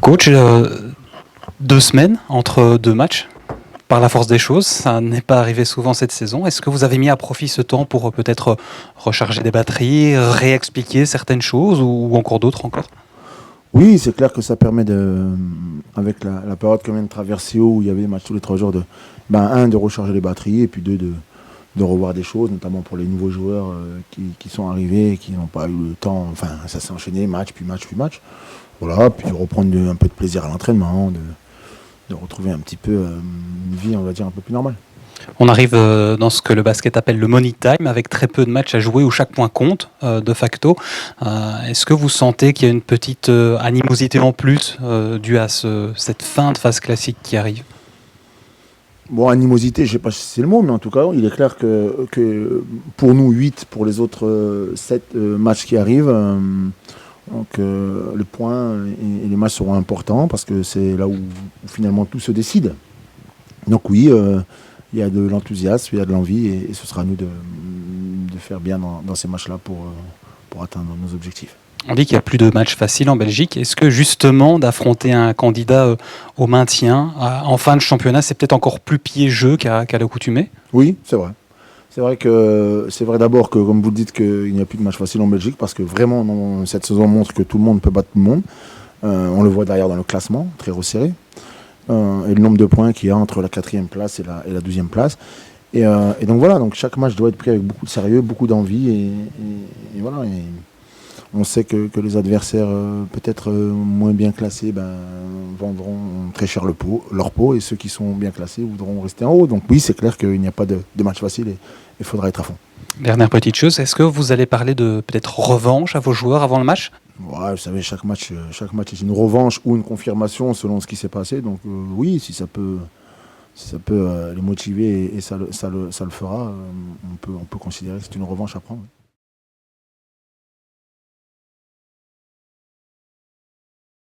Coach, 2 semaines entre 2 matchs, par la force des choses, ça n'est pas arrivé souvent cette saison. Est-ce que vous avez mis à profit ce temps pour peut-être recharger des batteries, réexpliquer certaines choses ou encore d'autres encore? Oui, c'est clair que ça permet avec la période qu'on vient de traverser où il y avait des matchs tous les 3 jours, de recharger les batteries et puis de revoir des choses, notamment pour les nouveaux joueurs qui sont arrivés et qui n'ont pas eu le temps. Enfin, ça s'est enchaîné, match, puis match, puis match. Voilà, puis de reprendre un peu de plaisir à l'entraînement, de retrouver un petit peu une vie, on va dire, un peu plus normale. On arrive dans ce que le basket appelle le money time, avec très peu de matchs à jouer où chaque point compte, de facto. Est-ce que vous sentez qu'il y a une petite animosité en plus due à cette fin de phase classique qui arrive? Bon, animosité, je ne sais pas si c'est le mot, mais en tout cas, il est clair que pour nous, 8, pour les autres 7 matchs qui arrivent, les points et les matchs seront importants parce que c'est là où finalement tout se décide. Donc oui, il y a de l'enthousiasme, il y a de l'envie et ce sera à nous de faire bien dans ces matchs-là pour atteindre nos objectifs. On dit qu'il n'y a plus de matchs faciles en Belgique. Est-ce que justement d'affronter un candidat au maintien en fin de championnat, c'est peut-être encore plus piégeux qu'à l'accoutumée? Oui, c'est vrai. C'est vrai d'abord que, comme vous le dites, qu'il n'y a plus de match facile en Belgique parce que vraiment, cette saison montre que tout le monde peut battre tout le monde. On le voit d'ailleurs dans le classement, très resserré. Et le nombre de points qu'il y a entre la 4e place et la 12e place. Et donc voilà, donc chaque match doit être pris avec beaucoup de sérieux, beaucoup d'envie. Et voilà. Et on sait que les adversaires peut-être moins bien classés vendront très cher leur peau et ceux qui sont bien classés voudront rester en haut. Donc oui, c'est clair qu'il n'y a pas de match facile et il faudra être à fond. Dernière petite chose, est-ce que vous allez parler de peut-être revanche à vos joueurs avant le match? Ouais, vous savez, chaque match est une revanche ou une confirmation selon ce qui s'est passé. Donc oui, si ça peut les motiver et ça le fera, on peut considérer que c'est une revanche à prendre.